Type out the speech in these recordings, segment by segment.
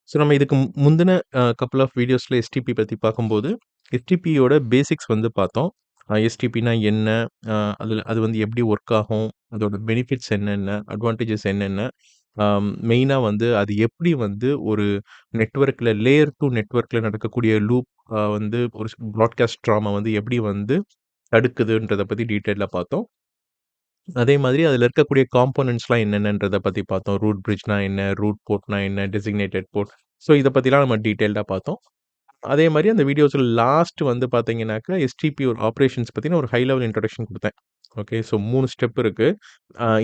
So நம்ம இதுக்கு முந்தின கப்புள் ஆஃப் வீடியோஸில் எஸ்டிபி பற்றி பார்க்கும்போது எஸ்டிபியோட பேசிக்ஸ் வந்து பார்த்தோம். எஸ்டிபினா என்ன, அதில் அது வந்து எப்படி ஒர்க் ஆகும், அதோட பெனிஃபிட்ஸ் என்னென்ன, அட்வான்டேஜஸ் என்னென்ன, மெயினாக வந்து அது எப்படி வந்து ஒரு நெட்வொர்க்கில் லேயர் டூ நெட்வொர்க்கில் நடக்கக்கூடிய லூப் வந்து ஒரு ப்ராட்காஸ்ட் ட்ராமா வந்து எப்படி வந்து தடுக்குதுன்றதை பற்றி டீட்டெயிலாக பார்த்தோம். அதே மாதிரி அதில இருக்கக்கூடிய காம்போனன்ட்ஸ்லாம் என்னென்னன்றத பத்தி பார்த்தோம். ரூட் பிரிட்ஜ்னா என்ன? ரூட் போர்ட்னா என்ன? Designated board. ஸோ இத பத்திலாம் நம்ம டீட்டெயில்டா பார்த்தோம். அதே மாரி அந்த வீடியோஸ்ல லாஸ்ட் வந்து பார்த்தீங்கன்னாக்கா, எஸ்டிபி ஒரு ஆப்பரேஷன்ஸ் பத்தின ஒரு ஹை லெவல் இன்ட்ரோடக்ஷன் குடுத்தேன். ஓகே. ஸோ 3 ஸ்டெப் இருக்கு.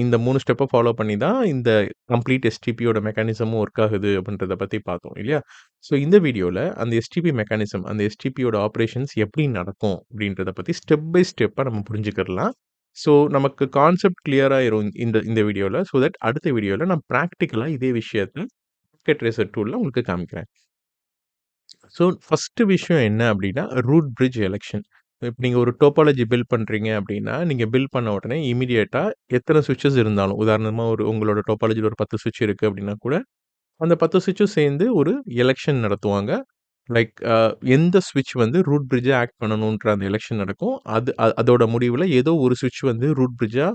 இந்த 3 ஸ்டெப்ப ஃபாலோ பண்ணி தான் இந்த கம்ப்ளீட் எஸ்டிபியோட மெக்கானிசமும் ஒர்க் ஆகுது அப்படின்றத பத்தி பார்த்தோம் இல்லையா? ஸோ இந்த வீடியோல அந்த எஸ்டிபி மெக்கானிசம், அந்த எஸ்டிபியோட ஆப்பரேஷன்ஸ் எப்படி நடக்கும் அப்படின்றத பத்தி ஸ்டெப் பை ஸ்டெப்பா நம்ம புரிஞ்சுக்கிறலாம். ஸோ நமக்கு கான்செப்ட் கிளியர் ஆயிரும் இந்த இந்த வீடியோல. ஸோ தட் அடுத்த வீடியோல நான் பிராக்டிகலா இதே விஷயத்த பாக்கெட் ரேசர் டூல்ல உங்களுக்கு காமிக்கிறேன். ஸோ ஃபர்ஸ்ட்டு விஷயம் என்ன அப்படின்னா, ரூட் பிரிட்ஜ் எலக்ஷன். இப்ப நீங்க ஒரு டோபாலஜி பில்ட் பண்றீங்க அப்படின்னா, நீங்க பில்ட் பண்ண உடனே இமிடியேட்டா எத்தன ஸ்விட்சஸ் இருந்தாலும், உதாரணமா உங்களோட டோபாலஜில ஒரு 10 ஸ்விட்ச் இருக்கு அப்படின்னா கூட, அந்த 10 ஸ்விட்சும் சேர்ந்து ஒரு எலக்ஷன் நடத்துவாங்க. லைக் எந்த ஸ்விட்ச் வந்து ரூட் பிரிட்ஜா ஆக்ட் பண்ணணுன்ற அந்த எலக்ஷன் நடக்கும். அதோட முடிவுல ஏதோ ஒரு ஸ்விட்ச் வந்து ரூட் பிரிட்ஜா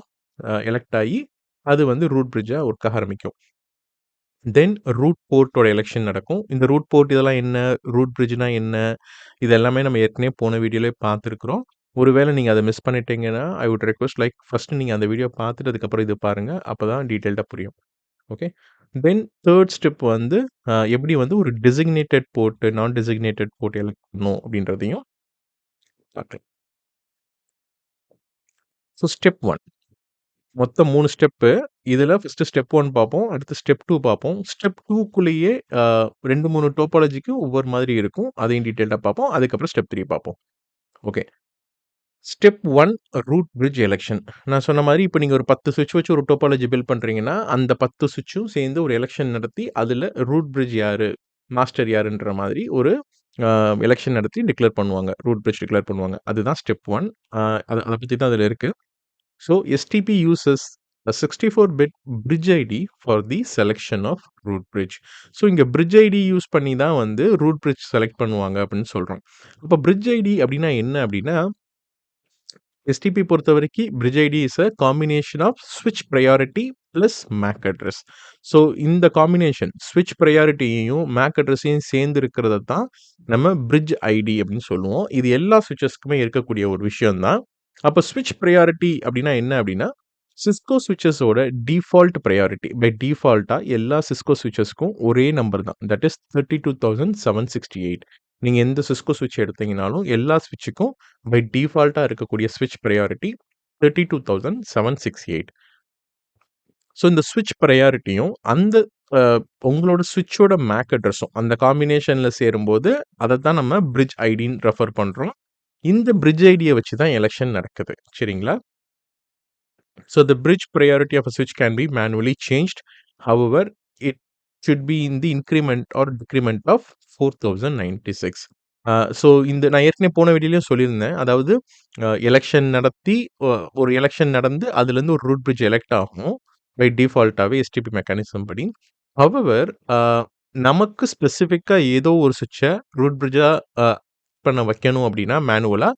எலக்ட் ஆயி, அது வந்து ரூட் பிரிட்ஜா ஒர்க் ஆக ஆரம்பிக்கும். தென் ரூட் போர்ட்டோட எலக்ஷன் நடக்கும். இந்த ரூட் போர்ட் இதெல்லாம் என்ன? ரூட் பிரிட்ஜ்னா என்ன? இது எல்லாமே நம்ம ஏற்கனவே போன வீடியோலயே பார்த்துருக்குறோம். ஒருவேளை நீங்க அத மிஸ் பண்ணிட்டீங்கன்னா, I would request like first நீங்க அந்த வீடியோ பார்த்துட்டு அதுக்கப்புறம் இது பாருங்க. அப்பதான் டீட்டெயில்டா புரியும். ஓகே. தென் 3 ஸ்டெப் வந்து எப்படி வந்து ஒரு டெசிக்னேட்டட் போர்ட், நான் டெசிக்னேட்டட் போர்ட் எலக்ட் பண்ணணும் அப்படின்றதையும் பார்க்கலாம். ஸோ ஸ்டெப் 1 மொத்தம் 3 ஸ்டெப்பு. இதுல ஃபர்ஸ்ட்டு ஸ்டெப் 1 பார்ப்போம். அடுத்து ஸ்டெப் 2 பார்ப்போம். ஸ்டெப் 2க்குள்ளேயே 2, 3 டோபாலஜிக்கு ஒவ்வொரு மாதிரி இருக்கும். அதையும் டீட்டெயில்டா பார்ப்போம். அதுக்கப்புறம் ஸ்டெப் 3 பார்ப்போம். Okay. Step 1 root bridge selection. நான் சொன்ன மாரி இப்ப நீங்க ஒரு 10 ஸ்விட்ச் வச்சு ஒரு டோபாலஜி பில்ட் பண்றீங்கன்னா, அந்த 10 ஸ்விட்சும் சேர்ந்து ஒரு எலக்ஷன் நடத்தி, அதுல ரூட் பிரிட்ஜ் யாரு? மாஸ்டர் யாருன்ற மாதிரி ஒரு அ எலக்ஷன் நடத்தி டிக்ளேர் பண்ணுவாங்க. ரூட் பிரிட்ஜ் டிக்ளேர் பண்ணுவாங்க. அதுதான் ஸ்டெப் 1. அ அத அத பத்தி தான் அதுல இருக்கு. So STP uses a 64 bit bridge ID for the selection of root bridge. So இங்க bridge ID யூஸ் பண்ணி தான் வந்து root bridge செலக்ட் பண்ணுவாங்க அப்படின்னு சொல்றோம். அப்ப bridge ID அப்படின்னா என்ன அப்படின்னா, எஸ்டிபி பொறுத்தவரைக்கும் bridge ID is a combination of switch priority plus MAC address. So இந்த காம்பினேஷன் switch priorityயையும் MAC அட்ரஸையும் சேர்ந்து இருக்கிறத தான் நம்ம bridge ID அப்படின்னு சொல்லுவோம். இது எல்லா ஸ்விட்சஸ்க்குமே இருக்கக்கூடிய ஒரு விஷயம் தான். அப்ப ஸ்விட்ச் ப்ரையாரிட்டி அப்படின்னா என்ன அப்படின்னா, சிஸ்கோ ஸ்விட்சஸோட டிஃபால்ட் ப்ரையாரிட்டி. பை டிஃபால்ட்டா எல்லா சிஸ்கோ ஸ்விட்சஸ்க்கும் ஒரே நம்பர் தான். That is 32,768. நீங்க எந்த சிஸ்கோ ஸ்விட்ச் எடுத்தீங்கனாலும், எல்லா ஸ்விட்சுக்கும் பை டிஃபால்ட்டா இருக்கக்கூடிய ஸ்விட்ச் ப்ரையாரிட்டி 32,768. ஸோ இந்த ஸ்விட்ச் ப்ரையாரிட்டியும், அந்த அ உங்களோட ஸ்விட்சோட மேக் அட்ரஸும் அந்த காம்பினேஷன்ல சேரும்போது, அத தான் நம்ம பிரிட்ஜ் ஐடின்னு ரெஃபர் பண்றோம். இந்த பிரிட்ஜ் ஐடிய வச்சு தான் எலக்ஷன் நடக்குது. சரிங்களா? So the bridge priority of a switch can be manually changed. However, it should be in the increment or decrement of 4096. So இந்த நான் ஏற்கனவே போன வீடியோலயும் சொல்லியிருந்தேன். அதாவது எலக்ஷன் நடத்தி ஒரு எலக்ஷன் நடந்து அதுலேருந்து ஒரு ரூட் பிரிட்ஜ் எலெக்ட் ஆகும். பை டிஃபால்ட்டாவே எஸ்டிபி மெக்கானிசம் படி. ஹவெவர் நமக்கு ஸ்பெசிஃபிக்கா ஏதோ ஒரு சுவிட்ச ரூட் பிரிட்ஜா அ பண்ண வைக்கணும் அப்படின்னா மேனுவலா,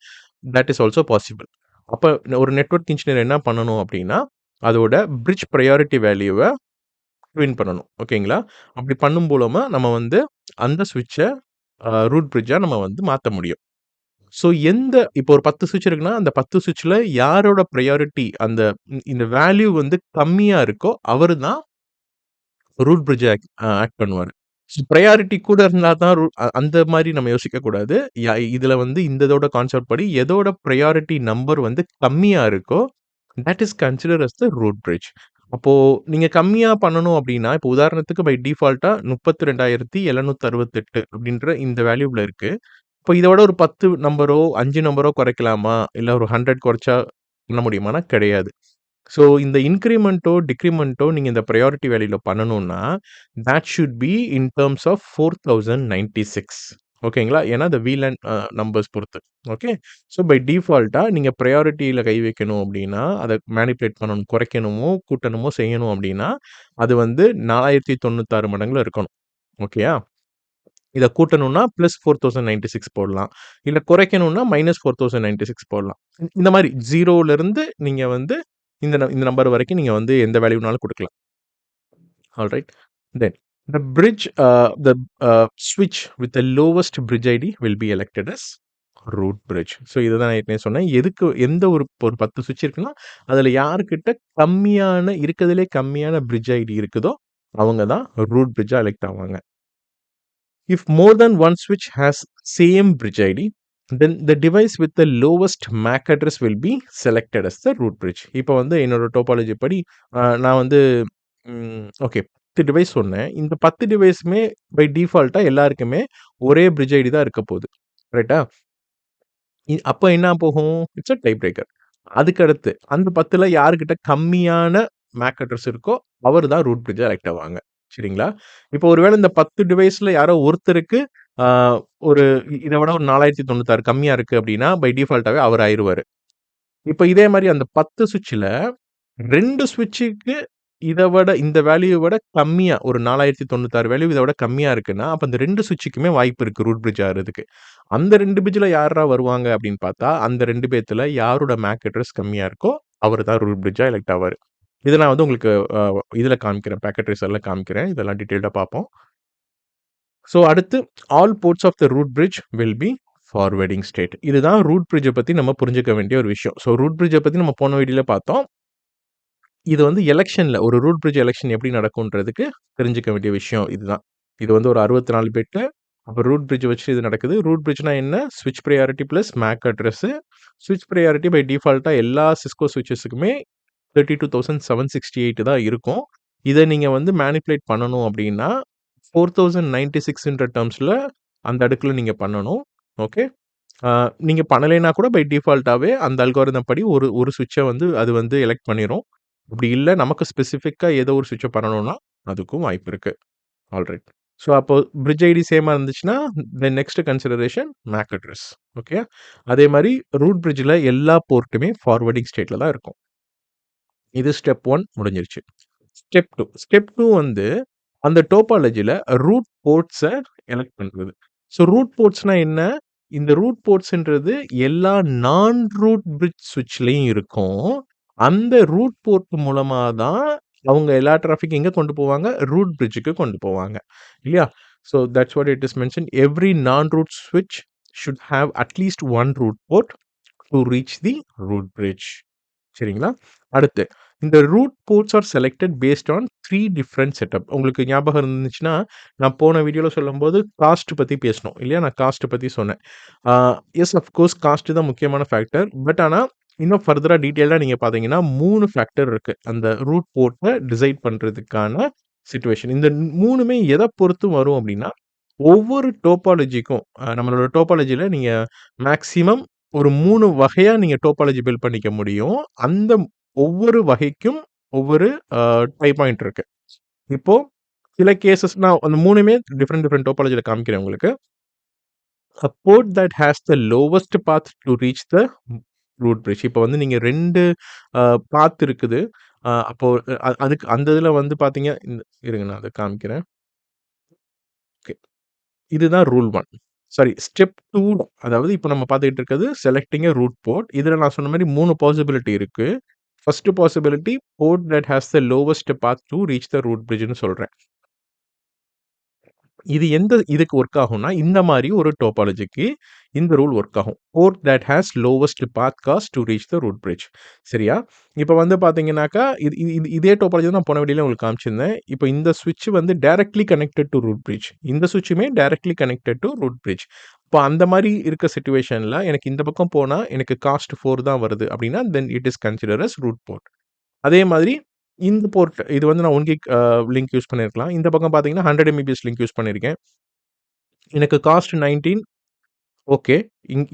தட் இஸ் ஆல்சோ பாசிபிள். அப்ப ஒரு நெட்வொர்க் இன்ஜினியர் என்ன பண்ணணும் அப்படின்னா, அதோட பிரிட்ஜ் பிரையாரிட்டி வேல்யூவ ட்யூன் பண்ணணும். ஓகேங்களா? அப்படி பண்ணும் மூலமா நம்ம வந்து அந்த ஸ்விட்ச ரூட் பிரிட்ஜா நம்ம வந்து மாத்த முடியும். ஸோ இப்போ ஒரு 10 ஸ்விட்ச் இருக்குன்னா, அந்த 10 ஸ்விட்ச்ல யாரோட பிரையாரிட்டி அந்த இந்த வேல்யூ வந்து கம்மியா இருக்கோ, அவரு தான் ரூட் பிரிட்ஜ் ஆக்ட் பண்ணுவாரு. ஸோ பிரையாரிட்டி கூட இருந்தா தான் அந்த மாரி நம்ம யோசிக்கக் கூடாது. இதுல வந்து இந்த இதோட கான்செப்ட் படி எதோட பிரையாரிட்டி நம்பர் வந்து கம்மியா இருக்கோ, that is considered as the root bridge. அப்போ நீங்க கம்மியா பண்ணணும் அப்டின்னா, இப்போ உதாரணத்துக்கு பை டிஃபால்ட்டா 32,768 அப்டின்ற இந்த வேல்யூல இருக்கு. இப்போ இதோட ஒரு 10 நம்பரோ, 5 நம்பரோ குறைக்கலாமா? இல்ல ஒரு 100 குறைச்சா பண்ண முடியுமானா? கிடையாது. ஸோ இந்த இன்கிரிமென்ட்டோ, டிக்ரிமென்ட்டோ நீங்க இந்த பிரையாரிட்டி வேல்யூல பண்ணணும்னா, that should be in terms of 4096. ஓகேங்களா? ஏன்னா இந்த VLAN நம்பர்ஸ் பொறுத்து. ஓகே. ஸோ பை டிஃபால்ட்டா நீங்க பிரையாரிட்டில கை வைக்கணும் அப்டின்னா, அத மேனிபுலேட் பண்ணணும். குறைக்கணுமோ, கூட்டணுமோ செய்யணும் அப்டின்னா, அது வந்து 4096 மடங்குல இருக்கணும். ஓகேயா? இத கூட்டணும்னா +4096 போடலாம். இல்ல குறைக்கணும்னா -4096 போடலாம். இந்த மாரி 0ல இருந்து நீங்க வந்து இந்த நம்பர் வரைக்கும் நீங்க வந்து எந்த வேல்யூனாலும் குடுக்கலாம். Alright. Then the switch with the lowest bridge ID will be elected as root bridge. So இதுதான் நான் ஏற்கனவே சொன்னேன். எதுக்கு எந்த ஒரு 10 சுவிட்ச் இருக்குன்னா, அதுல யாருக்கிட்ட இருக்கறதுலே கம்மியான பிரிட்ஜ் ஐடி இருக்குதோ, அவங்க தான் ரூட் பிரிட்ஜா எலெக்ட் ஆவாங்க. If more than one switch has same bridge ID, then the device with the lowest MAC address will be selected as the root bridge. இப்போ வந்து என்னோட டோபாலஜி படி நான் வந்து ஓகே 10 டிவைஸ் சொன்னேன். இந்த 10 டிவைஸுமே பை டிஃபால்ட்டா எல்லாருக்குமே ஒரே பிரிட்ஜ் ஐடி தான் இருக்க போகுது. கரெக்ட்டா? அப்ப என்ன போகும்? It's a tie breaker. அதுக்கு அடுத்து அந்த 10ல யார்கிட்ட கம்மியான மேக் அட்ரஸ் இருக்கோ, அவரு தான் ரூட் பிரிட்ஜா எலெக்ட் ஆவாங்க. சரிங்களா? இப்போ ஒருவேள இந்த 10 டிவைஸ்ல யாரோ ஒருத்தருக்கு ஆ ஒரு இத விட ஒரு 4096 கம்மியா இருக்கு அப்டின்னா, பை டிஃபால்ட்டாவே அவரு ஆயிருவாரு. இப்ப இதே மாரி அந்த 10 சுவிட்ச்ல 2 சுவிட்சுக்கு இத விட இந்த வேல்யூ விட கம்மியா ஒரு 4096 வேல்யூ இத விட கம்மியா இருக்குன்னா, அப்ப அந்த 2 சுவிட்சுக்குமே வாய்ப்பு இருக்கு ரூட் பிரிட்ஜ் ஆகுறதுக்கு. அந்த 2 பிரிட்ஜ்ல யார்ரா வருவாங்க அப்படின்னு பார்த்தா, அந்த 2 பேத்துல யாரோட மேக் அட்ரஸ் கம்மியா இருக்கோ, அவரு தான் ரூட் பிரிட்ஜா எலெக்ட் ஆவாரு. இத நான் வந்து உங்களுக்கு இதுல காமிக்கிறேன். பாக்கெட் ட்ரேசர்ல காமிக்கிறேன். இதெல்லாம் டீட்டெயில்டா பார்ப்போம். ஸோ அடுத்து all ports of the root bridge will be forwarding state. இதுதான் ரூட் பிரிட்ஜ பத்தி நம்ம புரிஞ்சுக்க வேண்டிய ஒரு விஷயம். ஸோ ரூட் பிரிட்ஜ பத்தி நம்ம போன வீடியோல பார்த்தோம். இது வந்து எலக்ஷன்ல ஒரு ரூட் பிரிட்ஜ் எலக்ஷன் எப்படி நடக்கும்ன்றதுக்கு தெரிஞ்சுக்க வேண்டிய விஷயம் இதுதான். இது வந்து ஒரு 64 பிட். அப்ப ரூட் பிரிட்ஜ் வச்சு இது நடக்குது. ரூட் பிரிட்ஜ்னா என்ன? ஸ்விட்ச் பிரையாரிட்டி பிளஸ் மேக் அட்ரஸ். ஸ்விட்ச் பிரையாரிட்டி பை டிஃபால்ட்டா எல்லா சிஸ்கோ ஸ்விட்சஸ்க்குமே 32,768 தான் இருக்கும். இத நீங்க வந்து மேனிபுலேட் பண்ணணும் அப்படின்னா, 4096ன்ற டெர்ம்ஸ்ல அந்த அடுக்குல நீங்க பண்ணணும். ஓகே. நீங்க பண்ணலைன்னா கூட பை டிஃபால்ட்டாவே அந்த அல்காரிதம் படி ஒரு ஒரு ஸ்விட்ச வந்து அது வந்து எலெக்ட் பண்ணிரும். அப்படி இல்ல நமக்கு ஸ்பெசிஃபிக்கா ஏதோ ஒரு ஸ்விட்ச பண்ணணும்னா, அதுக்கும் வாய்ப்பு இருக்கு. ஆல்ரைட். ஸோ அப்போ பிரிட்ஜ் ஐடி சேமா இருந்துச்சுன்னா, then next consideration MAC address. Okay. அதே மாரி ரூட் பிரிட்ஜ்ல எல்லா போர்ட்டுமே ஃபார்வர்டிங் ஸ்டேட்ல தான் இருக்கும். இது ஸ்டெப் 1 முடிஞ்சிருச்சு. ஸ்டெப் 2 வந்து அந்த டோபாலஜில ரூட் போர்ட்ஸ எலெக்ட் பண்றது. ஸோ ரூட் போர்ட்ஸ்னா என்ன? இந்த ரூட் போர்ட்ஸ்ன்றது எல்லா நான் ரூட் பிரிட்ஜ் ஸ்விட்ச்லயும் இருக்கும். அந்த ரூட் போர்ட் மூலமா தான் அவங்க எல்லா டிராஃபிக் எங்க கொண்டு போவாங்க? ரூட் பிரிட்ஜ்க்கு கொண்டு போவாங்க. இல்லையா? So that's what it is mentioned. Every non root ஸ்விட்ச் should have at least 1 root port to reach the root bridge. சரிங்களா? அடுத்து இந்த root ports are selected based on 3 different setup. உங்களுக்கு ஞாபகம் இருந்துச்சுன்னா, நான் போன வீடியோல சொல்லும்போது காஸ்ட் பத்தி பேசினோம் இல்லையா? நான் காஸ்ட் பத்தி சொன்னேன். ஆ எஸ் அஃப்கோர்ஸ் காஸ்ட் தான் முக்கியமான ஃபேக்டர். பட் ஆனா, இன்னும் ஃபர்தரா டீட்டெயில்டா நீங்க பார்த்தீங்கன்னா, 3 ஃபேக்டர் இருக்கு. அந்த ரூட் போர்ட்ட டிசைட் பண்றதுக்கான சிச்சுவேஷன். இந்த 3மே எத பொறுத்து வரும் அப்டின்னா, ஒவ்வொரு டோபாலஜிக்கும் நம்மளோட டோபாலஜில நீங்க மேக்ஸிமம் ஒரு 3 வகையா நீங்க டோபாலஜி பில்ட் பண்ணிக்க முடியும். அந்த ஒவ்வொரு வகைக்கும் ஒவ்வொரு அ டை பாயிண்ட் இருக்கு. இப்போ சில கேஸஸ் நான் அந்த 3மே டிஃபரெண்ட் டோபாலஜில காமிக்கிறேன் உங்களுக்கு. A port that has the lowest path to reach the root bridge. இப்போ வந்து நீங்க 2 பாத் இருக்குது. அப்போ அதுக்கு அந்த இதுல வந்து பார்த்தீங்க இருங்க நான் அத காமிக்கிறேன். ஓகே. இதுதான் ரூல் 1. சாரி ஸ்டெப் 2 அதாவது இப்போ நம்ம பார்த்துக்கிட்டு இருக்கிறது செலக்டிங் எ ரூட் போர்ட். இதுல நான் சொன்ன மாரி 3 பாசிபிலிட்டி இருக்கு. First possibility port that has the lowest path to reach the root பிரிட்ஜ்ன்னு சொல்றேன். இது இதுக்கு ஒர்க் ஆகும்னா, இந்த மாரி ஒரு டோபாலஜிக்கு இந்த ரூல் ஒர்க் ஆகும். Port that has lowest path cost to reach the root bridge. சரியா? இப்ப வந்து பார்த்தீங்கன்னாக்கா, இது இது இதே டோபாலஜி தான் நான் போன வீடியோல உங்களுக்கு காமிச்சிருந்தேன். இப்ப இந்த ஸ்விட்ச் வந்து directly connected to root bridge. இந்த ஸ்விட்சுமே directly connected to root bridge. இப்ப அந்த மாரி இருக்க சிச்சுவேஷன்ல எனக்கு இந்த பக்கம் போனா எனக்கு காஸ்ட் 4 தான் வருது அப்படின்னா, then it is consider as root port. அதே மாதிரி இந்த போர்ட் இது வந்து நான் 1 கிக் லிங்க் யூஸ் பண்ணியிருக்கலாம். இந்த பக்கம் பார்த்தீங்கன்னா 100 எம்பிபிஎஸ் லிங்க் யூஸ் பண்ணியிருக்கேன். எனக்கு காஸ்ட் 19 ஓகே.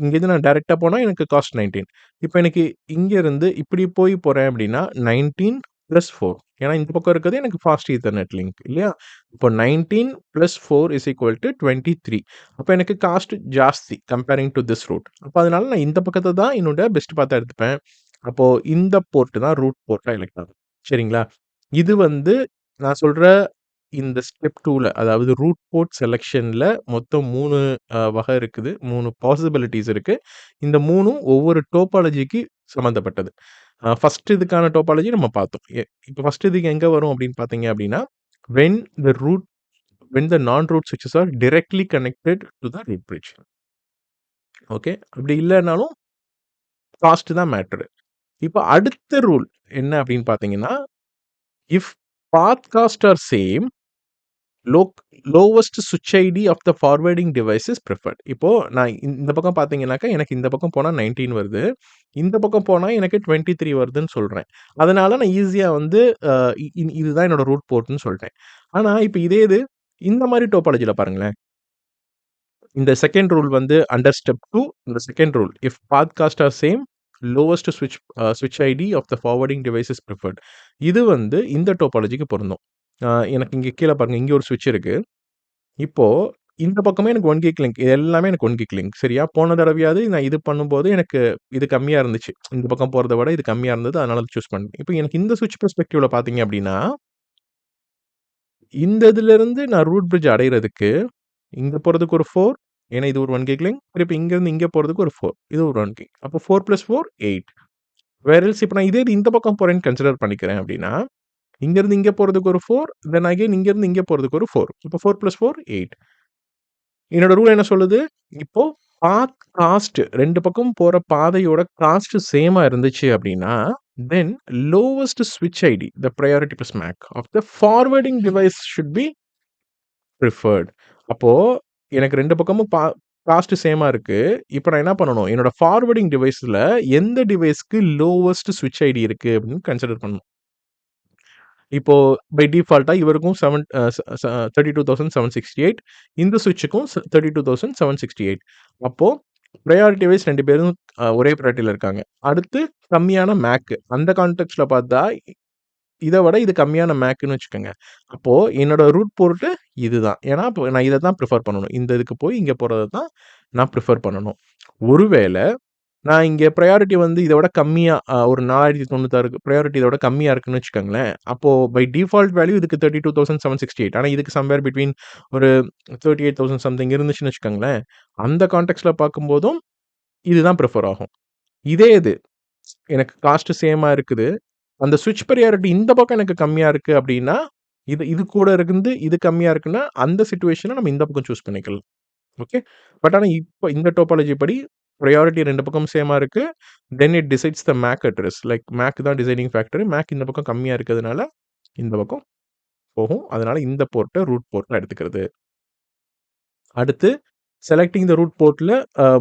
இங்கேருந்து நான் டைரக்ட்டா போனா எனக்கு காஸ்ட் 19. இப்ப எனக்கு இங்கேருந்து இப்படி போறேன் அப்படின்னா 19 + 4 ஏன்னா இந்த பக்கம் இருக்கிறது எனக்கு ஃபாஸ்ட் ஈத்தர்நெட் லிங்க் இல்லையா? இப்போ 19 + 4 = 23. அப்ப எனக்கு காஸ்ட் ஜாஸ்தி கம்பேரிங் டூ திஸ் ரூட். அப்ப அதனால நான் இந்த பக்கத்த தான் என்னோட பெஸ்ட் பாத்தா எடுத்துப்பேன். அப்போ இந்த போர்ட் தான் ரூட் போர்ட்டா எலெக்ட் ஆகும். சரிங்களா? இது வந்து நான் சொல்ற இந்த ஸ்டெப் 2ல அதாவது ரூட் போர்ட் செலக்ஷன்ல மொத்தம் 3 வகை இருக்குது. 3 பாசிபிலிட்டீஸ் இருக்கு. இந்த 3ம் ஒவ்வொரு டோபாலஜிக்கு சம்மந்தப்பட்டது. ஃபர்ஸ்ட் இதுக்கான டோபாலஜி நம்ம பார்த்தோம். இப்ப ஃபர்ஸ்ட் இதுக்கு எங்க வரும் அப்படின்னு பார்த்தீங்க அப்படின்னா, when the root when the non root ஸ்விட்சஸ் are directly connected to the root bridge. Okay. அப்படி இல்லனாலும் காஸ்ட் தான் மேட்டரு. இப்ப அடுத்த ரூல் என்ன அப்படின்னு பார்த்தீங்கன்னா, if path cost are same low lowest சுவிட்ச் ID of the forwarding device is preferred. இப்போ நான் இந்த பக்கம் பார்த்தீங்கன்னாக்கா, எனக்கு இந்த பக்கம் போனா 19 வருது. இந்த பக்கம் போனா எனக்கு 23 வருதுன்னு சொல்றேன். அதனால நான் ஈஸியா வந்து அ இதுதான் என்னோட ரூட் போர்ட்ன்னு சொல்ட்டேன். ஆனா, இப்ப இதே இது இந்த மாரி டோபாலஜில பாருங்களேன். இந்த செகண்ட் ரூல் வந்து அண்டர் ஸ்டெப் 2 இந்த second rule if path cost are same lowest ஸ்விட்ச் ID of the forwarding device is preferred. இது வந்து இந்த டோபாலஜிக்கு பொருந்தும். எனக்கு இங்க கீழ பாருங்க, இங்க ஒரு ஸ்விட்ச் இருக்கு. இப்போ இந்த பக்கமே எனக்கு 1 கிக் லிங்க். இது எல்லாமே எனக்கு 1 கிக் லிங்க். சரியா? போன தடவையாவது நான் இது பண்ணும்போது எனக்கு இது கம்மியா இருந்துச்சு. இந்த பக்கம் போறத விட இது கம்மியா இருந்தது. அதனால அத சூஸ் பண்ணேன். இப்போ எனக்கு இந்த ஸ்விட்ச் பெர்ஸ்பெக்டிவ்ல பார்த்தீங்க அப்டின்னா, இந்த இதுலருந்து நான் ரூட் பிரிட்ஜ் அடையறதுக்கு, இங்க போறதுக்கு ஒரு 4 ஏன்னா இது ஒரு 1 கிக் லிங்க். திருப்பி இங்கருந்து இங்க போறதுக்கு ஒரு 4. இது ஒரு 1 கிக். அப்போ 4 + 4 8. வேர் எல்ஸ் இப்ப நான் இதே இது இந்த பக்கம் போறேன்னு கன்சிடர் பண்ணிக்கிறேன் அப்டின்னா, இங்கருந்து இங்க போறதுக்கு ஒரு 4 தென் அகைன் இங்கருந்து இங்க போறதுக்கு ஒரு 4. இப்போ 4 + 4 8. என்னோட ரூல் என்ன சொல்லுது? இப்போ பாத் காஸ்ட் 2 பக்கமும் போற பாதையோட காஸ்ட் சேமா இருந்துச்சு அப்டின்னா, தென் லோவஸ்ட் ஸ்விட்ச் ID, the priority + MAC of the forwarding device should be preferred. அப்போ எனக்கு 2 பக்கமும் காஸ்ட் சேமா இருக்கு. இப்ப நான் என்ன பண்ணணும்? என்னோட ஃபார்வர்டிங் டிவைஸ்ல எந்த டிவைஸ்க்கு லோவஸ்ட் ஸ்விட்ச் ஐடி இருக்கு அப்டின்னு கன்சிடர் பண்ணணும். இப்போ பை டிஃபால்ட்டா இவருக்கும் 32,768 இந்த ஸ்விட்சுக்கும் 32,768. அப்போ பிரையாரிட்டி வைஸ் 2 பேரும் ஒரே பிரையாரிட்டில இருக்காங்க. அடுத்து கம்மியான மேக். அந்த கான்டெக்ஸ்ட்ல பார்த்தா, இத விட இது கம்மியான மேக்ன்னு வச்சுக்கோங்க. அப்போ என்னோட ரூட் போர்ட் இதுதான். ஏன்னா, அப்போ நான் இத தான் பிரிஃபர் பண்ணணும். இந்த இதுக்கு போய் இங்க போறத தான் நான் பிரிஃபர் பண்ணணும். ஒருவேள நான் இங்க பிரையாரிட்டி வந்து இத விட கம்மியா ஒரு 4096 பிரையாரிட்டி இத விட கம்மியா இருக்குன்னு வச்சுக்கோங்களேன். அப்போ பை டிஃபால்ட் வேல்யூ இதுக்கு 32,768. ஆனா இதுக்கு சம்வேர் பிட்வீன் ஒரு 38,000 சம்திங் இருந்துச்சுன்னு வச்சுக்கோங்களேன். அந்த கான்டெக்ஸ்ட்ல பார்க்கும்போதும் இதுதான் பிரிஃபர் ஆகும். இதே இது எனக்கு காஸ்ட் சேமா இருக்குது. அந்த ஸ்விட்ச் பிரையாரிட்டி இந்த பக்கம் எனக்கு கம்மியா இருக்கு அப்டின்னா, இது இது கூட இருந்து இது கம்மியா இருக்குன்னா, அந்த சிச்சுவேஷன்ல நம்ம இந்த பக்கம் சூஸ் பண்ணிக்கலாம். ஓகே. பட் ஆனா இப்ப இந்த டோபாலஜி படி பிரையாரிட்டி 2 பக்கமும் சேமா இருக்கு. Then it decides the MAC address. Like MAC தான் டிசைடிங் ஃபேக்டர். மேக் இந்த பக்கம் கம்மியா இருக்கிறதுனால, இந்த பக்கம் போகும். அதனால இந்த போர்ட்ட ரூட் போர்ட்டா எடுத்துக்கிறது. அடுத்து செலக்டிங் த ரூட் போர்ட்ல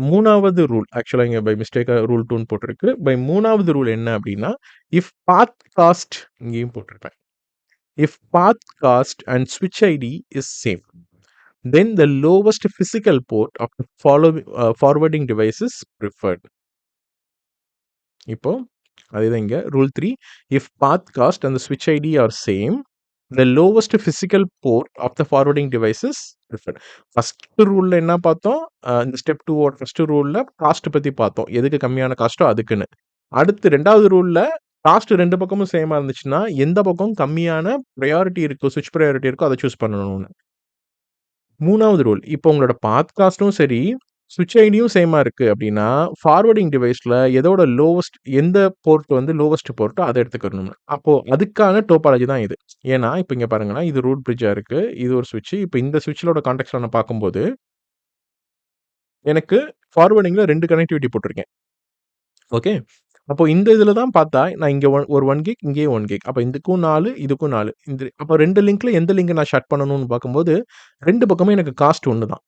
3வது ரூல். ஆக்சுவலா இங்க பை மிஸ்டேக்கா ரூல் 2ன்னு போட்டிருக்கு. பை 3வது ரூல் என்ன அப்டின்னா, இஃப் பாத் காஸ்ட் இங்கேயும் போட்டிருப்பேன். இஃப் பாத் காஸ்ட் அண்ட் ஸ்விட்ச் ID is same. Then the lowest physical port of the forwarding device is preferred. இப்போ அதுதான் இங்க rule 3 if path cost and the switch ID are same the lowest physical port of the forwarding device is preferred. First ரூல்ல என்ன பார்த்தோம்? இந்த step 2 ஓட first ரூல்ல cost பத்தி பார்த்தோம். எதுக்கு கம்மியான காஸ்ட்டோ அதுக்குன்னு. அடுத்து 2வது ரூல்ல காஸ்ட் 2 பக்கமும் சேமா இருந்துச்சுன்னா, எந்த பக்கம் கம்மியான பிரையாரிட்டி இருக்கோ, ஸ்விட்ச் பிரையாரிட்டி இருக்கோ அத சூஸ் பண்ணணும்னு. 3வது ரூல். இப்போ உங்களோட பாத் காஸ்ட்டும் சரி, ஸ்விட்ச் ஐடியும் சேமா இருக்கு அப்டின்னா, ஃபார்வர்டிங் டிவைஸ்ல எதோட லோவஸ்ட் எந்த போர்ட் வந்து லோவஸ்ட் போர்ட்டோ அத எடுத்துக்கணும்னு. அப்போ அதுக்கான டோபாலஜி தான் இது. ஏன்னா, இப்ப இங்க பாருங்களேன், இது ரூட் பிரிட்ஜா இருக்கு. இது ஒரு ஸ்விட்ச். இப்ப இந்த ஸ்விட்ச்லோட கான்டெக்ஸ்ட்ல நான் பார்க்கும்போது, எனக்கு ஃபார்வர்டிங்ல 2 கனெக்டிவிட்டி போட்டிருக்கேன். ஓகே. அப்போ இந்த இதுல தான் பார்த்தா, நான் இங்க ஒரு 1 கிக், இங்கேயும் 1 கிக். அப்ப இதுக்கும் 4, இதுக்கும் 4. அப்ப 2 லிங்க்ல எந்த லிங்க் நான் ஷட் பண்ணணும்னு பார்க்கும்போது, 2 பக்கமும் எனக்கு காஸ்ட் 1 தான்.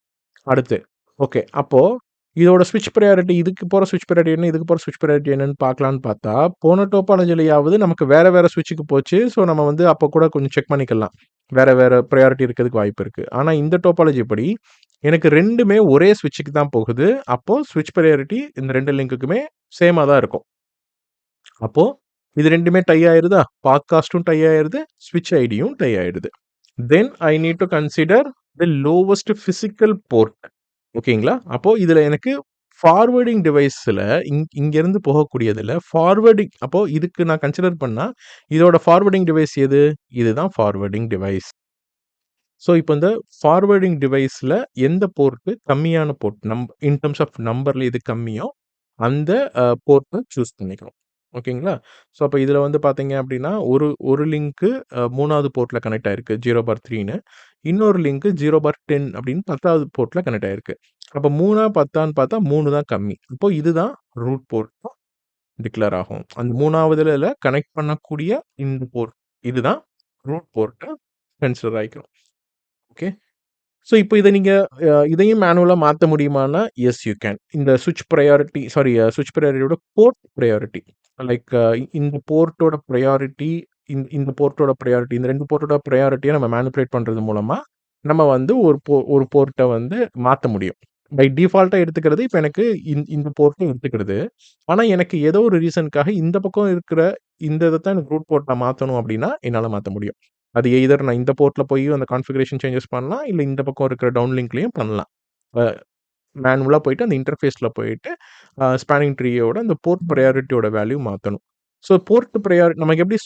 அடுத்து. ஓகே. அப்போ இதோட ஸ்விட்ச் பிரையாரிட்டி இதுக்கு போற ஸ்விட்ச் பிரையாரிட்டி என்ன? இதுக்கு போற ஸ்விட்ச் பிரையாரிட்டி என்னன்னு பார்க்கலான்னு பார்த்தா, போன டோபாலஜிலயாவது நமக்கு வேற வேற ஸ்விட்ச்சுக்கு போச்சு. ஸோ நம்ம வந்து அப்போ கூட கொஞ்சம் செக் பண்ணிக்கலாம். வேற வேற பிரையாரிட்டி இருக்கிறதுக்கு வாய்ப்பு இருக்கு. ஆனா இந்த டோபாலஜி படி எனக்கு 2மே ஒரே ஸ்விட்ச்சுக்கு தான் போகுது. அப்போ ஸ்விட்ச் பிரையாரிட்டி இந்த 2 லிங்க்குக்குமே சேமா தான் இருக்கும். அப்போ இது 2மே டை ஆயிருதா? பாத் காஸ்ட்டும் டை ஆயிருது. ஸ்விட்ச் ஐடியும் டை ஆயிடுது. Then I need to consider the lowest physical port. ஓகேங்களா? அப்போ இதுல எனக்கு ஃபார்வர்டிங் டிவைஸ்ல இங்கேருந்து போகக்கூடியதுல ஃபார்வர்டிங் அப்போ இதுக்கு நான் கன்சிடர் பண்ணா, இதோட ஃபார்வர்டிங் டிவைஸ் எது? இதுதான் ஃபார்வர்டிங் டிவைஸ். ஸோ இப்போ இந்த ஃபார்வர்டிங் டிவைஸில் எந்த போர்ட்டு கம்மியான போர்ட் இன் டர்ம்ஸ் ஆஃப் நம்பரில் எது கம்மியோ அந்த போர்ட்டை சூஸ் பண்ணிக்கிறோம். ஓகேங்களா? ஸோ அப்போ இதில் வந்து பார்த்தீங்க அப்படின்னா ஒரு ஒரு லிங்க்கு 3வது போர்ட்டில் கனெக்ட் ஆயிருக்கு 0/3ன்னு. இன்னொரு லிங்க்கு 0/10 அப்படின்னு 10வது போர்ட்டில் கனெக்ட் ஆயிருக்கு. அப்போ 3ஆ 10ஆன்னு பார்த்தா 3 தான் கம்மி. இப்போ இதுதான் ரூட் போர்ட்டா டிக்ளேர் ஆகும். அந்த 3வதுல கனெக்ட் பண்ணக்கூடிய இந்த போர்ட் இதுதான் ரூட் போர்ட்டா கன்சிடர் ஆயிக்கும். ஓகே. ஸோ இப்போ இத நீங்க இதையும் மேனுவலா மாத்த முடியுமான்னா, எஸ் யூ கேன். இந்த ஸ்விட்ச் பிரையாரிட்டியோட போர்ட் பிரையாரிட்டி. லைக் இந்த போர்ட்டோட பிரையாரிட்டி, இந்த போர்ட்டோட பிரையாரிட்டி, இந்த 2 போர்ட்டோட பிரையாரிட்டிய நம்ம மேனிபுலேட் பண்றது மூலமா, நம்ம வந்து ஒரு போர்ட்ட வந்து மாத்த முடியும். பை டிஃபால்ட்டா எடுத்துக்கிறது, இப்ப எனக்கு இந்த போர்ட்ட எடுத்துக்கிறது. ஆனா, எனக்கு ஏதோ ஒரு ரீசனுக்காக இந்த பக்கம் இருக்கிற இந்த இதத்தான் எனக்கு ரூட் போர்ட்டா மாத்தணும் அப்டின்னா, என்னால மாத்த முடியும். அது எய்தர் நான் இந்த போர்ட்ல போய் அந்த கான்ஃபிகரேஷன் சேஞ்சஸ் பண்ணலாம். இல்ல இந்த பக்கம் இருக்கிற டவுன் லிங்க்லயும் பண்ணலாம். அ மேனுவலா போயிட்டு அந்த இன்டர்ஃபேஸ்ல போயிட்டு ஸ்பானிங் ட்ரீயோட அந்த போர்ட் பிரையாரிட்டியோட வேல்யூ மாத்தணும். ஸோ போர்ட் நமக்கு எப்படி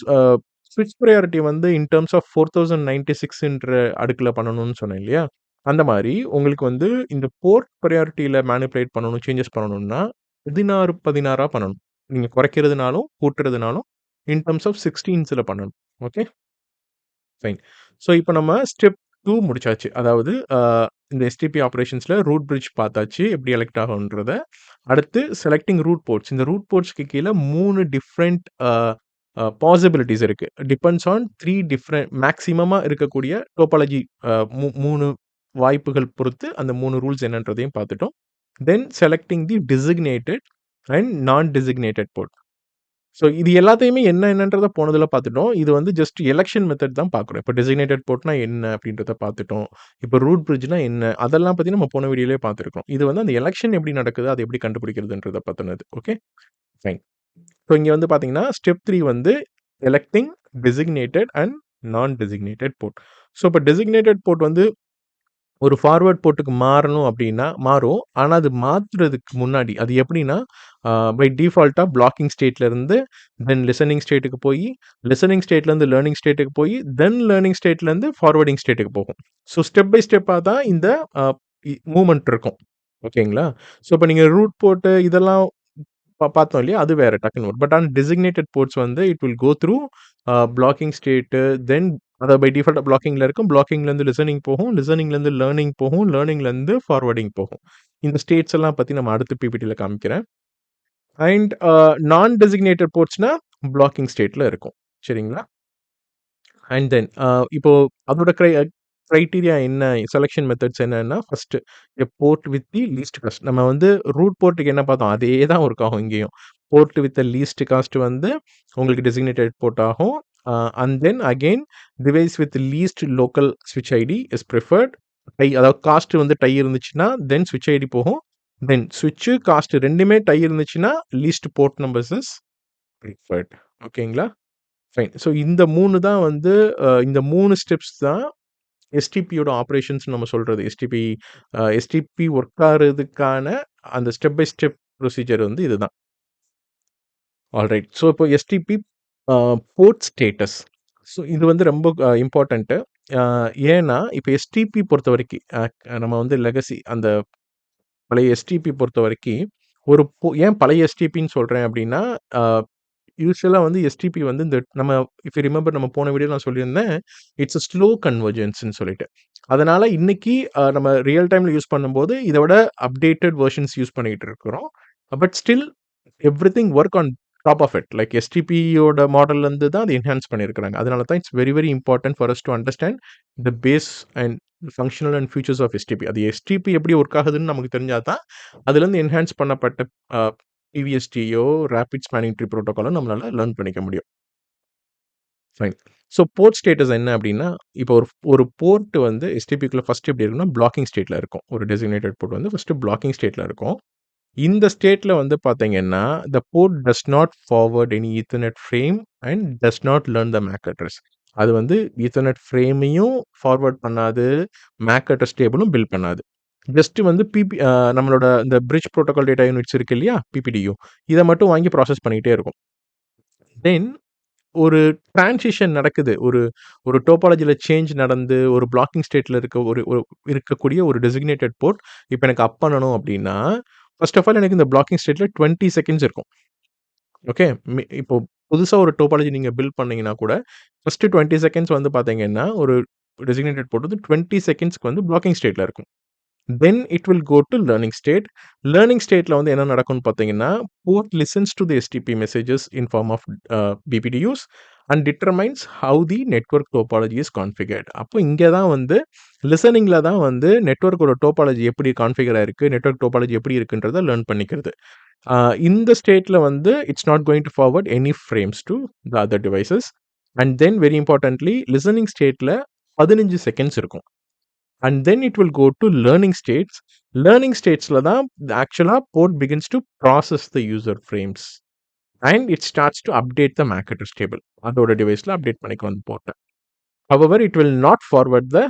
ஸ்விட்ச் பிரையாரிட்டி வந்து இன் டர்ம்ஸ் ஆஃப் 4096ன்ற அடுக்குல பண்ணணும்னு சொன்னேன் இல்லையா? அந்த மாரி உங்களுக்கு வந்து இந்த போர்ட் பிரையாரிட்டில மேனிபுலேட் பண்ணணும், சேஞ்சஸ் பண்ணணும்னா 16, 16ஆ பண்ணணும். நீங்க குறைக்கிறதுனாலும், கூட்டுறதுனாலும் இன் டர்ம்ஸ் ஆஃப் 16ஸ்ல பண்ணணும். ஓகே. ஃபைன். ஸோ இப்போ நம்ம ஸ்டெப் 2 முடிச்சாச்சு. அதாவது இந்த எஸ்டிபி ஆப்பரேஷன்ஸ்ல ரூட் பிரிட்ஜ் பார்த்தாச்சு. எப்படி எலெக்ட் ஆகும்ன்றத. அடுத்து செலக்டிங் ரூட் போர்ட்ஸ். இந்த ரூட் போர்ட்ஸ்க்கு கீழ 3 டிஃபரெண்ட் பாசிபிலிட்டீஸ் இருக்கு. டிபெண்ட்ஸ் ஆன் 3 டிஃபரெண்ட் மேக்ஸிமமா இருக்கக்கூடிய டோபாலஜி 3 வாய்ப்புகள் பொறுத்து அந்த 3 ரூல்ஸ் என்னன்றதையும் பார்த்துட்டோம். தென் செலக்டிங் தி டெசிக்னேட்டட் அண்ட் நான் டெசிக்னேட்டட் போர்ட். ஸோ இது எல்லாத்தையுமே என்னன்றத போனதுல பார்த்துட்டோம். இது வந்து ஜஸ்ட் எலக்ஷன் மெத்தட் தான் பார்க்குறோம். இப்போ டெசிக்னேட்டட் போர்ட்னா என்ன அப்படின்றத பார்த்துட்டோம். இப்போ ரூட் பிரிட்ஜ்னா என்ன? அதெல்லாம் பத்தி நம்ம போன வீடியோலயே பார்த்துருக்கோம். இது வந்து அந்த எலக்ஷன் எப்படி நடக்குது? அத எப்படி கண்டுபிடிக்கிறதுன்றத பத்தினது. ஓகே. ஃபைன். ஸோ இங்க வந்து பார்த்தீங்கன்னா, ஸ்டெப் 3 வந்து எலக்டிங் டெசிக்னேட்டட் அண்ட் நான் டெசிக்னேட்டட் போர்ட். ஸோ இப்போ டெசிக்னேட்டட் போர்ட் வந்து ஒரு ஃபார்வர்ட் போர்ட்டுக்கு மாறணும் அப்படின்னா மாறும். ஆனா, அது மாத்துறதுக்கு முன்னாடி அது எப்படின்னா, பை டிஃபால்ட்டா பிளாக்கிங் ஸ்டேட்ல இருந்து தென் லிசனிங் ஸ்டேட்டுக்கு போயி, லிசனிங் ஸ்டேட்லேருந்து லேர்னிங் ஸ்டேட்டுக்கு போயி, தென் லேர்னிங் ஸ்டேட்லேருந்து ஃபார்வர்டிங் ஸ்டேட்டுக்கு போகும். ஸோ ஸ்டெப் பை ஸ்டெப்பா தான் இந்த அ மூவ்மெண்ட் இருக்கும். ஓகேங்களா? ஸோ இப்ப நீங்க ரூட் போர்ட்டு இதெல்லாம் பார்த்தோம் இல்லையா? அது வேற டக்குன்னு வரும். பட் ஆனா டெசிக்னேட்டட் போர்ட்ஸ் வந்து it will go through blocking state then அதாவது பை டிஃபால்ட்டா பிளாக்கிங்ல இருக்கும். பிளாக்கிங்லேருந்து லிசனிங் போகும். லிசனிங்லேருந்து லேர்னிங் போகும். லேர்னிங்லேருந்து ஃபார்வர்டிங் போகும். இந்த ஸ்டேட்ஸ் எல்லாம் பத்தி நம்ம அடுத்த பிபிடில காமிக்கிறேன். அண்ட் நான் டெசிக்னேட்டட் போர்ட்ஸ்னா பிளாக்கிங் ஸ்டேட்ல இருக்கும். சரிங்களா? அண்ட் தென் இப்போ அதோட கிரைட்டீரியா என்ன? செலக்ஷன் மெத்தட்ஸ் என்னன்னா, first a port with the least cost. நம்ம வந்து ரூட் போர்ட்க்கு என்ன பார்த்தோம்? அதே தான் ஒர்க் ஆகும் இங்கேயும். Port with the least cost வந்து உங்களுக்கு டெசிக்னேட்டட் போர்ட் ஆகும். And then again device with least local ஸ்விட்ச் ஐடி இஸ் பிரிஃபர்ட். அதாவது காஸ்ட் வந்து டை இருந்துச்சுன்னா, தென் ஸ்விட்ச் ஐடி போகும். தென் ஸ்விட்ச், காஸ்ட் 2மே டை இருந்துச்சுன்னா, least port numbers is preferred. ஓகேங்களா? ஃபைன். ஸோ இந்த 3 தான் வந்து இந்த 3 ஸ்டெப்ஸ் தான் எஸ்டிபியோட ஆப்பரேஷன்ஸ்ன்னு நம்ம சொல்றது. எஸ்டிபி ஒர்க் ஆகுறதுக்கான அந்த ஸ்டெப் பை ஸ்டெப் ப்ரொசீஜர் வந்து இதுதான். ஆல்ரைட். ஸோ இப்போ எஸ்டிபி போர்ட் ஸ்டேட்டஸ். ஸோ இது வந்து ரொம்ப இம்பார்ட்டன்ட்டு. அ ஏன்னா, இப்போ எஸ்டிபி பொறுத்தவரைக்கும் நம்ம வந்து லெகசி அந்த பழைய எஸ்டிபி பொறுத்தவரைக்கி, ஏன் பழைய எஸ்டிபின்னு சொல்றேன் அப்டின்னா, அ யூசுவலா வந்து எஸ்டிபி வந்து இந்த நம்ம இஃப் யூ ரிமெம்பர் நம்ம போன வீடியோல நான் சொல்லியிருந்தேன். இட்ஸ் அ ஸ்லோ கன்வர்ஜென்ஸ்ன்னு சொல்லிட்டு. அதனால இன்னைக்கு நம்ம ரியல் டைம்ல யூஸ் பண்ணும்போது, இத விட அப்டேட்டட் வெர்ஷன்ஸ் யூஸ் பண்ணிட்டு இருக்கிறோம். But still everything work on top of it. Like எஸ்டிபியோட மாடல்ல இருந்து தான் அத என்ஹான்ஸ் பண்ணியிருக்கிறாங்க. அதனால தான் it's very, very important for us to understand the base and functional and features of STP. அது எஸ்டிபி எப்படி ஒர்க் ஆகுதுன்னு நமக்கு தெரிஞ்சா தான், அதுலருந்து என்ஹான்ஸ் பண்ணப்பட்ட அ பிவிஎஸ்டியோ, ரேபிட் ஸ்பானிங் ட்ரீ புரோட்டோகாலோ நம்மளால லேர்ன் பண்ணிக்க முடியும். ஃபைன். ஸோ போர்ட் ஸ்டேட்டஸ் என்ன அப்டின்னா, இப்போ ஒரு போர்ட் வந்து எஸ்டிபிக்குள்ள ஃபர்ஸ்ட் எப்டி இருக்கும்னா, பிளாக்கிங் ஸ்டேட்ல இருக்கும். ஒரு டெசிக்னேட்டட் போர்ட் வந்து ஃபர்ஸ்ட் பிளாக்கிங் ஸ்டேட்ல இருக்கும். இந்த ஸ்டேட்ல வந்து பார்த்தீங்கன்னா, the port does not forward any Ethernet frame and does not learn the MAC address. அது வந்து ஈத்தர்நெட் ஃப்ரேமையும் ஃபார்வர்ட் பண்ணாது, மேக் அட்ரஸ் டேபிளும் பில்ட் பண்ணாது. ஜஸ்ட் வந்து நம்மளோட இந்த பிரிட்ஜ் புரோட்டோகால் டேட்டா யூனிட்ஸ் இருக்கு இல்லையா? பிபிடியு. இத மட்டும் வாங்கி ப்ராசஸ் பண்ணிட்டே இருக்கும். தென் ஒரு டிரான்சிஷன் நடக்குது. ஒரு ஒரு டோபாலஜில சேஞ்ச் நடந்து, ஒரு பிளாக்கிங் ஸ்டேட்ல இருக்க ஒரு ஒரு இருக்கக்கூடிய ஒரு டெசிக்னேட்டட் போர்ட் இப்ப எனக்கு அப் பண்ணணும் அப்டின்னா, ஃபர்ஸ்ட் ஆஃப் ஆல் எனக்கு இந்த பிளாக்கிங் ஸ்டேட்ல 20 செகண்ட்ஸ் இருக்கும். ஓகே. இப்போ புதுசா ஒரு டோபாலஜி நீங்க பில்ட் பண்ணீங்கன்னா கூட, ஃபர்ஸ்ட் 20 செகண்ட்ஸ் வந்து பார்த்தீங்கன்னா, ஒரு டெசிக்னேட்டட் போர்ட் வந்து 20 செகண்ட்ஸ்க்கு வந்து பிளாக்கிங் ஸ்டேட்ல இருக்கும். Then it will go to learning state. Learning ஸ்டேட்ல வந்து என்ன நடக்கும்னு பார்த்தீங்கன்னா, port listens to the STP messages in form of BPDUs and determines how the network topology is configured. அப்போ இங்க தான் வந்து லிசனிங்ல தான் வந்து நெட்வொர்க்கோட டோபாலஜி எப்படி கான்ஃபிகர் ஆயிருக்கு, நெட்வொர்க் டோபாலஜி எப்படி இருக்குன்றத லேர்ன் பண்ணிக்கிறது. இந்த ஸ்டேட்ல வந்து it's not going to forward any frames to the other devices. And then very importantly listening ஸ்டேட்ல 15 செகண்ட்ஸ் இருக்கும். And then it will go to learning states. Learning ஸ்டேட்ஸ்ல தான் ஆக்சுவலா port begins to process the user frames and it starts to update the MAC address table. அதோட டிவைஸ்ல update பண்ணிக்கும் அந்த போர்ட்ட. However it will not forward the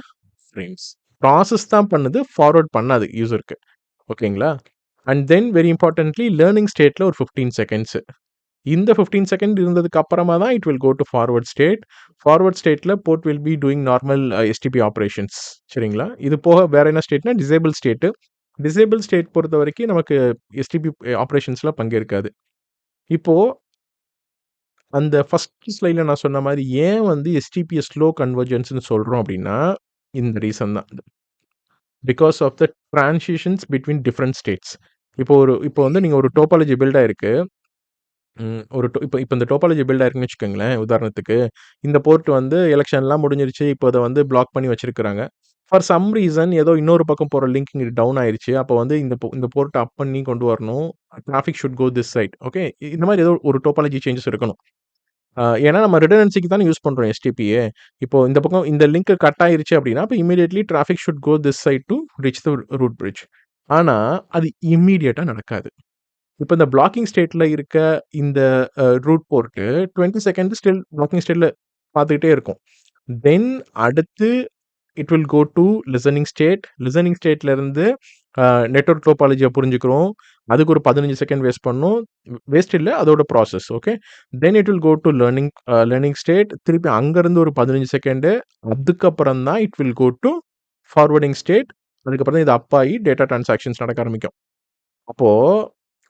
frames. Process தான் பண்ணுது, ஃபார்வர்ட் பண்ணாது யூசருக்கு. ஓகேங்களா? And then very importantly learning ஸ்டேட்ல ஒரு 15 செகண்ட்ஸ். இந்த 15 செகண்ட் இருந்ததுக்கு அப்புறமா தான் it will go to forward state. Forward ஸ்டேட்ல port will be doing normal STP operations. சரிங்களா? இது போக வேற என்ன ஸ்டேட்னா டிசேபிள் ஸ்டேட்டு. டிசேபிள் ஸ்டேட் பொறுத்தவரைக்கும் நமக்கு எஸ்டிபி ஆப்பரேஷன்ஸ்ல பங்கேற்காது. இப்போ அந்த ஃபர்ஸ்ட் ஸ்லைட்ல நான் சொன்ன மாரி ஏன் வந்து எஸ்டிபிய ஸ்லோ கன்வர்ஜென்ஸ்ன்னு சொல்றோம் அப்டின்னா, இந்த ரீசன் தான். Because of the transitions between different states. இப்போ வந்து நீங்க ஒரு டோபாலஜி பில்ட் ஆயிருக்கு. ஒரு இப்ப இப்ப இந்த டோபாலஜி பில்ட் ஆயிருக்குன்னு வச்சுக்கோங்களேன், உதாரணத்துக்கு. இந்த போர்ட் வந்து எலக்ஷன்லாம் முடிஞ்சிருச்சு. இப்போ அத வந்து பிளாக் பண்ணி வச்சிருக்காங்க. ஃபார் சம் ரீசன் ஏதோ இன்னொரு பக்கம் போற லிங்க் இங்க டவுன் ஆயிருச்சு. அப்போ வந்து இந்த போர்ட்ட அப் பண்ணி கொண்டு வரணும். Traffic should go this side. Okay. இந்த மாரி ஏதோ ஒரு டோபாலஜி சேஞ்சஸ் இருக்கணும். ஏன்னா நம்ம ரிடண்டன்சிக்கு தானே யூஸ் பண்றோம் எஸ்டிபிய. இப்போ இந்த பக்கம் இந்த லிங்க் கட் ஆயிருச்சு அப்டின்னா, அப்ப immediately traffic should go this side to reach the root bridge. ஆனா, அது இம்மீடியட்டா நடக்காது. இப்ப இந்த பிளாக்கிங் ஸ்டேட்ல இருக்க இந்த root port 20 second still blocking ஸ்டேட்ல பார்த்துக்கிட்டே இருக்கும். தென் அடுத்து it will go to listening state. Listening ஸ்டேட்ல இருந்து நெட்வொர்க் டோபாலஜிய புரிஞ்சுக்கிறோம். அதுக்கு ஒரு 15 செகண்ட் வேஸ்ட் பண்ணணும். வேஸ்ட் இல்ல அதோட process. Okay. Then it will go to learning state. திருப்பி அங்கருந்து ஒரு 15 செகண்டு. அதுக்கப்புறம் தான் it will go to forwarding state. அதுக்கப்புறம் தான் இது அப் ஆயி டேட்டா டிரான்சாக்ஷன்ஸ் நடக்க ஆரம்பிக்கும். அப்போ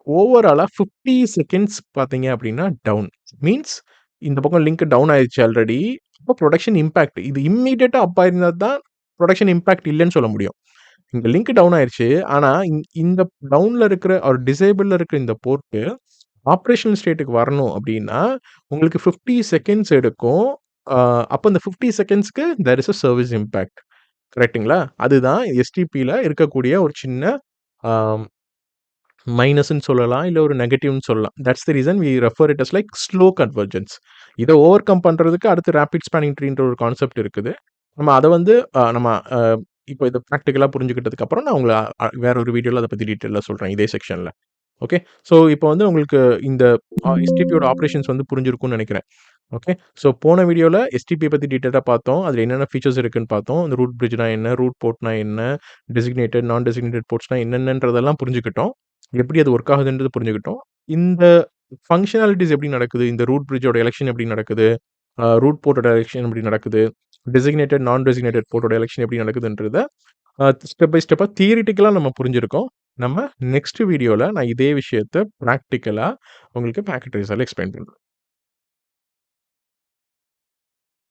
ஓவராலா 50 செகண்ட்ஸ் பார்த்தீங்க அப்டின்னா டவுன். மீன்ஸ் இந்த பக்கம் லிங்க் டவுன் ஆயிருச்சு ஆல்ரெடி. அப்போ புரொடக்ஷன் இம்பாக்ட். இது இம்மீடியட்டா அப் ஆயிருந்தா தான் புரொடக்ஷன் இம்பாக்ட் இல்லன்னு சொல்ல முடியும். இங்க லிங்க் டவுன் ஆயிருச்சு. ஆனா இந்த டவுன்ல இருக்கிற ஒரு டிசேபிள்ல இருக்கிற இந்த போர்ட் ஆப்பரேஷனல் ஸ்டேட்க்கு வரணும் அப்டின்னா, உங்களுக்கு 50 செகண்ட்ஸ் எடுக்கும். அ அப்ப அந்த 50 செகண்ட்ஸ்க்கு there is a service impact. கரெக்ட்டுங்களா? அதுதான் எஸ்டிபில இருக்கக்கூடிய ஒரு சின்ன அ மைனஸ்ன்னு சொல்லலாம். இல்ல ஒரு நெகட்டிவ்ன்னு சொல்லலாம். That's the reason we refer it as like slow convergence. இத ஓவர்கம் பண்றதுக்கு அடுத்து ரேபிட் ஸ்பேனிங் ட்ரீன்ற ஒரு கான்செப்ட் இருக்குது. நம்ம அத வந்து நம்ம இப்போ இத பிராக்டிகலா புரிஞ்சுக்கிட்டதுக்கு அப்புறம் நான் உங்கள வேற ஒரு வீடியோல அத பத்தி டீட்டெயிலா சொல்றேன் இதே செக்ஷன்ல. ஓகே. ஸோ இப்போ வந்து உங்களுக்கு இந்த எஸ்டிபியோட ஆப்பரேஷன்ஸ் வந்து புரிஞ்சிருக்கும்னு நெனைக்கிறேன். ஓகே. ஸோ போன வீடியோல எஸ்டிபிய பத்தி டீட்டெயிலா பார்த்தோம். அதுல என்னென்ன ஃபீச்சர்ஸ் இருக்குன்னு பார்த்தோம். இந்த ரூட் பிரிட்ஜ்னா என்ன? ரூட் போர்ட்னா என்ன? டெசிக்னேட்டட், நான் டெசிக்னேட்டட் போர்ட்ஸ்னா என்னென்னன்றதெல்லாம் புரிஞ்சுக்கிட்டோம். எப்படி அது ஒர்க் ஆகுதுன்றது புரிஞ்சுக்கிட்டோம். இந்த ஃபங்ஷனாலிட்டீஸ் எப்படி நடக்குது? இந்த ரூட் பிரிட்ஜோட எலக்ஷன் எப்படி நடக்குது? ரூட் போர்ட்டோட எலக்ஷன் எப்படி நடக்குது? டெசிக்னேட்டட், நான் டெசிக்னேட்டட் போர்ட்டோட எலக்ஷன் எப்படி நடக்குதுன்றத ஸ்டெப் பை ஸ்டெப்பா தியரிட்டிக்கலா நம்ம புரிஞ்சிருக்கோம். நம்ம நெக்ஸ்ட் வீடியோல நான் இதே விஷயத்த பிராக்டிகலா உங்களுக்கு பாக்கெட் ட்ரேஸர்ல எக்ஸ்பிளைன் பண்றேன்.